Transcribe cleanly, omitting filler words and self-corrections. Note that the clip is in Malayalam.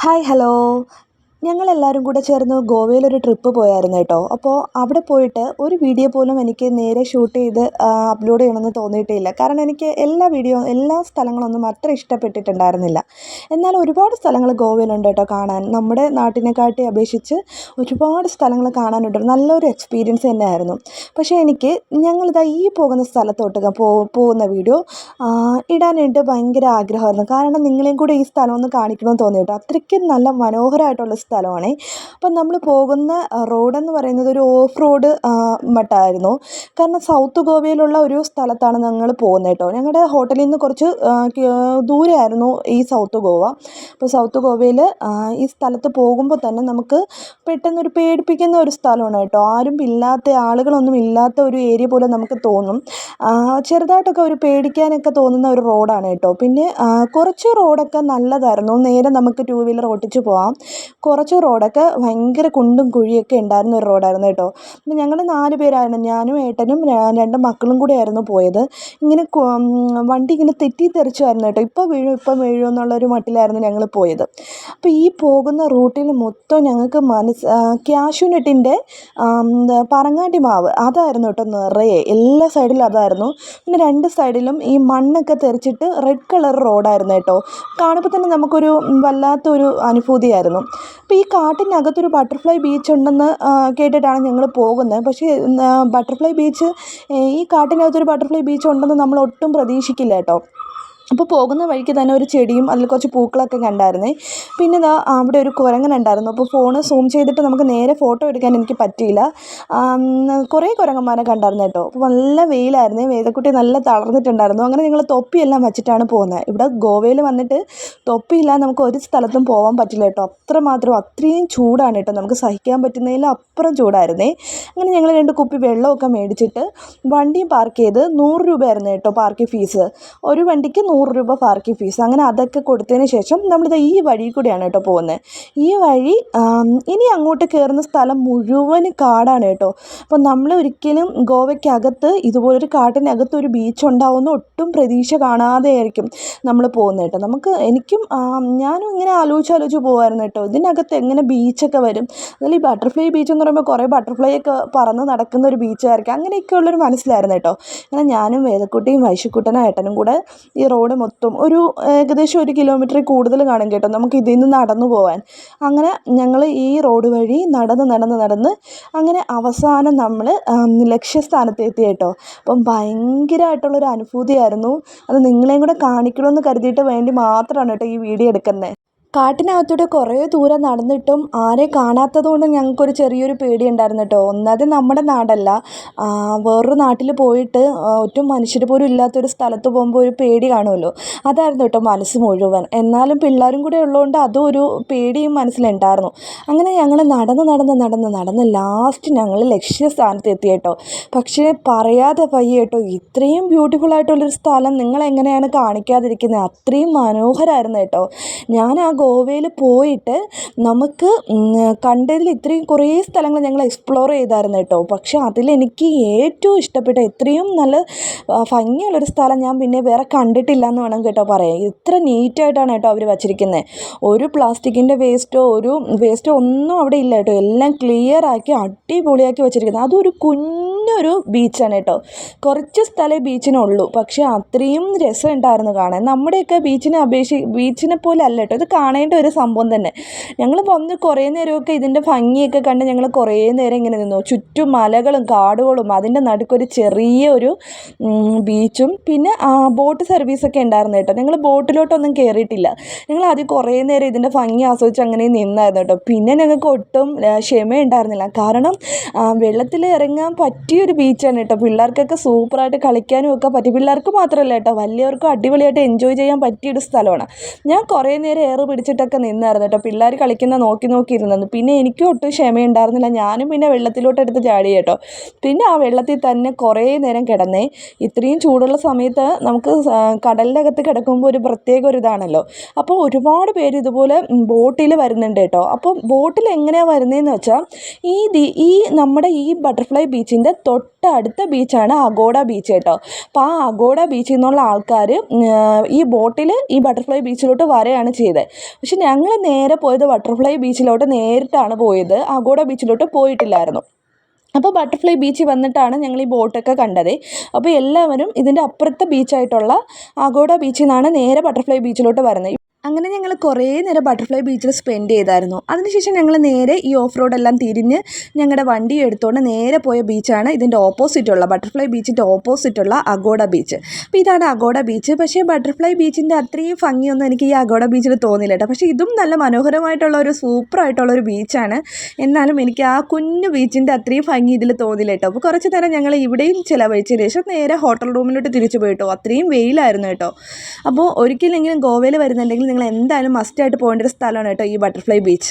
Hi hello. ഞങ്ങളെല്ലാവരും കൂടെ ചേർന്ന് ഗോവയിലൊരു ട്രിപ്പ് പോയായിരുന്നു കേട്ടോ. അപ്പോൾ അവിടെ പോയിട്ട് ഒരു വീഡിയോ പോലും എനിക്ക് നേരെ ഷൂട്ട് ചെയ്ത് അപ്ലോഡ് ചെയ്യണമെന്ന് തോന്നിയിട്ടില്ല. കാരണം എനിക്ക് എല്ലാ സ്ഥലങ്ങളൊന്നും അത്ര ഇഷ്ടപ്പെട്ടിട്ടുണ്ടായിരുന്നില്ല. എന്നാൽ ഒരുപാട് സ്ഥലങ്ങൾ ഗോവയിലുണ്ട് കേട്ടോ കാണാൻ. നമ്മുടെ നാട്ടിനെക്കാട്ടി അപേക്ഷിച്ച് ഒരുപാട് സ്ഥലങ്ങൾ കാണാനുണ്ട്. നല്ലൊരു എക്സ്പീരിയൻസ് തന്നെയായിരുന്നു. പക്ഷേ എനിക്ക് ഞങ്ങളിതാ ഈ പോകുന്ന സ്ഥലത്തോട്ട് പോകുന്ന വീഡിയോ ഇടാനായിട്ട് ഭയങ്കര ആഗ്രഹമായിരുന്നു. കാരണം നിങ്ങളെയും കൂടെ ഈ സ്ഥലം ഒന്ന് കാണിക്കണമെന്ന് തോന്നി കേട്ടോ. അത്രയ്ക്കും നല്ല മനോഹരമായിട്ടുള്ള സ്ഥലമാണേ. അപ്പം നമ്മൾ പോകുന്ന റോഡെന്ന് പറയുന്നത് ഒരു ഓഫ് റോഡ് മട്ടായിരുന്നു. കാരണം സൗത്ത് ഗോവയിലുള്ള ഒരു സ്ഥലത്താണ് ഞങ്ങൾ പോകുന്നത് കേട്ടോ. ഞങ്ങളുടെ ഹോട്ടലിൽ നിന്ന് കുറച്ച് ദൂരെയായിരുന്നു ഈ സൗത്ത് ഗോവ. അപ്പോൾ സൗത്ത് ഗോവയിൽ ഈ സ്ഥലത്ത് പോകുമ്പോൾ തന്നെ നമുക്ക് പെട്ടെന്നൊരു പേടിപ്പിക്കുന്ന ഒരു സ്ഥലമാണ് കേട്ടോ. ആളുകളൊന്നും ഇല്ലാത്ത ഒരു ഏരിയ പോലെ നമുക്ക് തോന്നും. ചെറുതായിട്ടൊക്കെ ഒരു പേടിക്കാനൊക്കെ തോന്നുന്ന ഒരു റോഡാണ് കേട്ടോ. പിന്നെ കുറച്ച് റോഡൊക്കെ നല്ലതായിരുന്നു. നേരെ നമുക്ക് ടൂ വീലർ ഓട്ടിച്ച് പോകാം. കുറച്ച് റോഡൊക്കെ ഭയങ്കര കുണ്ടും കുഴിയൊക്കെ ഉണ്ടായിരുന്ന ഒരു റോഡായിരുന്നു കേട്ടോ. അപ്പം ഞങ്ങൾ 4 പേരായിരുന്നു. ഞാനും ഏട്ടനും 2 മക്കളും കൂടെയായിരുന്നു പോയത്. ഇങ്ങനെ വണ്ടി ഇങ്ങനെ തെറ്റിത്തെറിച്ചുമായിരുന്നു കേട്ടോ. ഇപ്പം വീഴും എന്നുള്ളൊരു മട്ടിലായിരുന്നു ഞങ്ങൾ പോയത്. അപ്പോൾ ഈ പോകുന്ന റൂട്ടിൽ മൊത്തം ഞങ്ങൾക്ക് ക്യാഷ്യൂനട്ടിൻ്റെ പറങ്ങാണ്ടി മാവ് അതായിരുന്നു കേട്ടോ നിറയെ. എല്ലാ സൈഡിലും അതായിരുന്നു. പിന്നെ 2 സൈഡിലും ഈ മണ്ണൊക്കെ തെറിച്ചിട്ട് റെഡ് കളർ റോഡായിരുന്നു കേട്ടോ. കാണുമ്പോൾ തന്നെ നമുക്കൊരു വല്ലാത്തൊരു അനുഭൂതിയായിരുന്നു. അപ്പോൾ ഈ കാട്ടിനകത്തൊരു ബട്ടർഫ്ലൈ ബീച്ച് ഉണ്ടെന്ന് കേട്ടിട്ടാണ് ഞങ്ങൾ പോകുന്നത്. പക്ഷേ ബട്ടർഫ്ലൈ ബീച്ച് ഈ കാട്ടിനകത്തൊരു ബട്ടർഫ്ലൈ ബീച്ച് ഉണ്ടെന്ന് നമ്മൾ ഒട്ടും പ്രതീക്ഷിക്കില്ല കേട്ടോ. അപ്പോൾ പോകുന്ന വഴിക്ക് തന്നെ ഒരു ചെടിയും അതിൽ കുറച്ച് പൂക്കളൊക്കെ കണ്ടായിരുന്നേ. പിന്നെ അവിടെ ഒരു കുരങ്ങനുണ്ടായിരുന്നു. അപ്പോൾ ഫോണ് സൂം ചെയ്തിട്ട് നമുക്ക് നേരെ ഫോട്ടോ എടുക്കാൻ എനിക്ക് പറ്റിയില്ല. കുറേ കുരങ്ങന്മാരെ കണ്ടായിരുന്നു കേട്ടോ. അപ്പോൾ നല്ല വെയിലായിരുന്നേ. വേദക്കുട്ടി നല്ല തളർന്നിട്ടുണ്ടായിരുന്നു. അങ്ങനെ ഞങ്ങൾ തൊപ്പിയെല്ലാം വെച്ചിട്ടാണ് പോകുന്നത്. ഇവിടെ ഗോവയിൽ വന്നിട്ട് തൊപ്പിയില്ലാതെ നമുക്ക് ഒരു സ്ഥലത്തും പോകാൻ പറ്റില്ല കേട്ടോ. അത്രയും ചൂടാണ് കേട്ടോ. നമുക്ക് സഹിക്കാൻ പറ്റുന്നതിൽ അപ്പുറം ചൂടായിരുന്നേ. അങ്ങനെ ഞങ്ങൾ 2 കുപ്പി വെള്ളമൊക്കെ മേടിച്ചിട്ട് വണ്ടിയും പാർക്ക് ചെയ്ത് 100 രൂപയായിരുന്നു കേട്ടോ പാർക്കിംഗ് ഫീസ്. ഒരു വണ്ടിക്ക് 100 രൂപ പാർക്കിംഗ് ഫീസ്. അങ്ങനെ അതൊക്കെ കൊടുത്തതിന് ശേഷം നമ്മളിത് ഈ വഴി കൂടിയാണ് കേട്ടോ പോകുന്നത്. ഈ വഴി ഇനി അങ്ങോട്ട് കയറുന്ന സ്ഥലം മുഴുവൻ കാടാണ് കേട്ടോ. അപ്പോൾ നമ്മൾ ഒരിക്കലും ഗോവയ്ക്കകത്ത് ഇതുപോലൊരു കാട്ടിനകത്ത് ഒരു ബീച്ച് ഉണ്ടാവുമെന്ന് ഒട്ടും പ്രതീക്ഷ കാണാതെ ആയിരിക്കും നമ്മൾ പോകുന്നത് കേട്ടോ. ഞാനും ഇങ്ങനെ ആലോചിച്ച് പോകുമായിരുന്നു കേട്ടോ. ഇതിനകത്ത് എങ്ങനെ ബീച്ചൊക്കെ വരും. അതിൽ ഈ ബട്ടർഫ്ലൈ ബീച്ച് എന്ന് പറയുമ്പോൾ കുറേ ബട്ടർഫ്ലൈ ഒക്കെ പറന്ന് നടക്കുന്ന ഒരു ബീച്ചായിരിക്കും. അങ്ങനെയൊക്കെയുള്ളൊരു മനസ്സിലായിരുന്നു കേട്ടോ. അങ്ങനെ ഞാനും വേദക്കുട്ടിയും വൈശുക്കുട്ടനും ഏട്ടനും കൂടെ ഈ റോഡ് മൊത്തം ഏകദേശം 1 കിലോമീറ്ററിൽ കൂടുതൽ കാണും കേട്ടോ നമുക്ക് ഇതിൽ നിന്ന് നടന്നു പോകാൻ. അങ്ങനെ ഞങ്ങൾ ഈ റോഡ് വഴി നടന്ന് അങ്ങനെ അവസാനം നമ്മൾ ലക്ഷ്യസ്ഥാനത്ത് എത്തി കേട്ടോ. അപ്പം ഭയങ്കരമായിട്ടുള്ളൊരു അനുഭൂതിയായിരുന്നു. അത് നിങ്ങളെയും കൂടെ കാണിക്കണമെന്ന് കരുതിയിട്ട് വേണ്ടി മാത്രമാണ് കേട്ടോ ഈ വീഡിയോ എടുക്കുന്നത്. കാട്ടിനകത്തൂടെ കുറേ ദൂരം നടന്നിട്ടും ആരെയും കാണാത്തതുകൊണ്ട് ഞങ്ങൾക്കൊരു ചെറിയൊരു പേടിയുണ്ടായിരുന്നു കേട്ടോ. ഒന്നാമത് നമ്മുടെ നാടല്ല, വേറൊരു നാട്ടിൽ പോയിട്ട് ഒട്ടും മനുഷ്യർ പോലും ഇല്ലാത്തൊരു സ്ഥലത്ത് പോകുമ്പോൾ ഒരു പേടി കാണുമല്ലോ. അതായിരുന്നു കേട്ടോ മനസ്സ് മുഴുവൻ. എന്നാലും പിള്ളേരും കൂടെ ഉള്ളതുകൊണ്ട് അതും ഒരു പേടിയും മനസ്സിലുണ്ടായിരുന്നു. അങ്ങനെ ഞങ്ങൾ നടന്ന് ലാസ്റ്റ് ഞങ്ങൾ ലക്ഷ്യസ്ഥാനത്ത് എത്തി കേട്ടോ. പക്ഷേ പറയാതെ വയ്യ കേട്ടോ. ഇത്രയും ബ്യൂട്ടിഫുൾ ആയിട്ടുള്ളൊരു സ്ഥലം നിങ്ങളെങ്ങനെയാണ് കാണിക്കാതിരിക്കുന്നത്. അത്രയും മനോഹരമായിരുന്നു കേട്ടോ. ഞാൻ ഗോവയിൽ പോയിട്ട് നമുക്ക് കണ്ടതിൽ ഇത്രയും കുറേ സ്ഥലങ്ങൾ ഞങ്ങൾ എക്സ്പ്ലോർ ചെയ്തായിരുന്നു കേട്ടോ. പക്ഷേ അതിലെനിക്ക് ഏറ്റവും ഇഷ്ടപ്പെട്ട ഇത്രയും നല്ല ഭംഗിയുള്ളൊരു സ്ഥലം ഞാൻ പിന്നെ വേറെ കണ്ടിട്ടില്ല എന്ന് വേണം കേട്ടോ പറയാൻ. ഇത്ര നീറ്റായിട്ടാണ് കേട്ടോ അവർ വച്ചിരിക്കുന്നത്. ഒരു പ്ലാസ്റ്റിക്കിൻ്റെ വേസ്റ്റോ ഒന്നും അവിടെ ഇല്ല കേട്ടോ. എല്ലാം ക്ലിയറാക്കി അടിപൊളിയാക്കി വച്ചിരിക്കുന്നത്. അതൊരു കുഞ്ഞൊരു ബീച്ചാണ് കേട്ടോ. കുറച്ച് സ്ഥലമേ ബീച്ചിനുള്ളൂ. പക്ഷേ അത്രയും രസമുണ്ടായിരുന്നു കാണാൻ. നമ്മുടെയൊക്കെ ബീച്ചിനെ പോലെ അല്ല കേട്ടോ. ഇത് കാണേണ്ട ഒരു സംഭവം തന്നെ. ഞങ്ങൾ വന്ന് കുറേ നേരമൊക്കെ ഇതിൻ്റെ ഭംഗിയൊക്കെ കണ്ട് ഞങ്ങൾ കുറേ നേരം ഇങ്ങനെ നിന്നു. ചുറ്റും മലകളും കാടുകളും അതിൻ്റെ നടുക്കൊരു ചെറിയൊരു ബീച്ചും പിന്നെ ബോട്ട് സർവീസൊക്കെ ഉണ്ടായിരുന്നു കേട്ടോ. ഞങ്ങൾ ബോട്ടിലോട്ടൊന്നും കയറിയിട്ടില്ല. ഞങ്ങൾ ആദ്യം കുറേ നേരം ഇതിൻ്റെ ഭംഗി ആസ്വദിച്ച് അങ്ങനെ നിന്നായിരുന്നു കേട്ടോ. പിന്നെ ഞങ്ങൾക്ക് ഒട്ടും ക്ഷമയുണ്ടായിരുന്നില്ല. കാരണം വെള്ളത്തിൽ ഇറങ്ങാൻ പറ്റിയൊരു ബീച്ചാണ് കേട്ടോ. പിള്ളേർക്കൊക്കെ സൂപ്പറായിട്ട് കളിക്കാനും ഒക്കെ പറ്റി. പിള്ളേർക്ക് മാത്രമല്ല കേട്ടോ, വലിയവർക്കും അടിപൊളിയായിട്ട് എൻജോയ് ചെയ്യാൻ പറ്റിയൊരു സ്ഥലമാണ്. ഞാൻ കുറേ നേരം പിടിച്ചിട്ടൊക്കെ നിന്നായിരുന്നു കേട്ടോ. പിള്ളേർ കളിക്കുന്ന നോക്കി ഇരുന്നത്. പിന്നെ എനിക്കും ഒട്ടും ക്ഷമയുണ്ടായിരുന്നില്ല. ഞാനും പിന്നെ വെള്ളത്തിലോട്ട് എടുത്ത് ചാടി കേട്ടോ. പിന്നെ ആ വെള്ളത്തിൽ തന്നെ കുറേ നേരം കിടന്നേ. ഇത്രയും ചൂടുള്ള സമയത്ത് നമുക്ക് കടലിൻ്റെ അകത്ത് കിടക്കുമ്പോൾ ഒരു പ്രത്യേക ഒരു ഇതാണല്ലോ. അപ്പോൾ ഒരുപാട് പേര് ഇതുപോലെ ബോട്ടിൽ വരുന്നുണ്ട് കേട്ടോ. അപ്പോൾ ബോട്ടിൽ എങ്ങനെയാണ് വരുന്നതെന്ന് വെച്ചാൽ നമ്മുടെ ഈ ബട്ടർഫ്ലൈ ബീച്ചിൻ്റെ തൊട്ടടുത്ത ബീച്ചാണ് അഗോഡ ബീച്ച് കേട്ടോ. അപ്പോൾ ആ അഗോഡ ബീച്ചിൽ നിന്നുള്ള ആൾക്കാർ ഈ ബോട്ടിൽ ഈ ബട്ടർഫ്ലൈ ബീച്ചിലോട്ട് വരികയാണ് ചെയ്തത്. പക്ഷെ ഞങ്ങൾ നേരെ പോയത് ബട്ടർഫ്ലൈ ബീച്ചിലോട്ട് നേരിട്ടാണ് പോയത്, അഗോഡ ബീച്ചിലോട്ട് പോയിട്ടില്ലായിരുന്നു. അപ്പോൾ ബട്ടർഫ്ലൈ ബീച്ചിൽ വന്നിട്ടാണ് ഞങ്ങൾ ഈ ബോട്ടൊക്കെ കണ്ടത്. അപ്പോൾ എല്ലാവരും ഇതിൻ്റെ അപ്പുറത്തെ ബീച്ചായിട്ടുള്ള അഗോഡ ബീച്ചിൽ നിന്നാണ് നേരെ ബട്ടർഫ്ലൈ ബീച്ചിലോട്ട് വരുന്നത്. അങ്ങനെ ഞങ്ങൾ കുറേ നേരം ബട്ടർഫ്ലൈ ബീച്ചിൽ സ്പെൻഡ് ചെയ്തായിരുന്നു. അതിനുശേഷം ഞങ്ങൾ നേരെ ഈ ഓഫ് റോഡെല്ലാം തിരിഞ്ഞ് ഞങ്ങളുടെ വണ്ടി എടുത്തുകൊണ്ട് നേരെ പോയ ബീച്ചാണ് ഇതിൻ്റെ ഓപ്പോസിറ്റുള്ള ബട്ടർഫ്ലൈ ബീച്ചിൻ്റെ ഓപ്പോസിറ്റുള്ള അഗോഡ ബീച്ച്. അപ്പോൾ ഇതാണ് അഗോഡ ബീച്ച്. പക്ഷേ ബട്ടർഫ്ലൈ ബീച്ചിൻ്റെ അത്രയും ഭംഗിയൊന്നും എനിക്ക് ഈ അഗോഡ ബീച്ചിൽ തോന്നില്ല കേട്ടോ. പക്ഷേ ഇതും നല്ല മനോഹരമായിട്ടുള്ള ഒരു സൂപ്പറായിട്ടുള്ളൊരു ബീച്ചാണ്. എന്നാലും എനിക്ക് ആ കുഞ്ഞു ബീച്ചിൻ്റെ അത്രയും ഭംഗി ഇതിൽ തോന്നില്ല കേട്ടോ. അപ്പോൾ കുറച്ച് നേരം ഞങ്ങൾ ഇവിടെയും ചിലവഴിച്ചതിന് ശേഷം നേരെ ഹോട്ടൽ റൂമിലോട്ട് തിരിച്ചു പോയിട്ടോ. അത്രയും വെയിലായിരുന്നു കേട്ടോ. അപ്പോൾ ഒരിക്കലെങ്കിലും ഗോവയിൽ വരുന്നുണ്ടെങ്കിൽ നിങ്ങൾ എന്തായാലും മസ്റ്റായിട്ട് പോകേണ്ട ഒരു സ്ഥലമാണ് കേട്ടോ ഈ ബട്ടർഫ്ലൈ ബീച്ച്.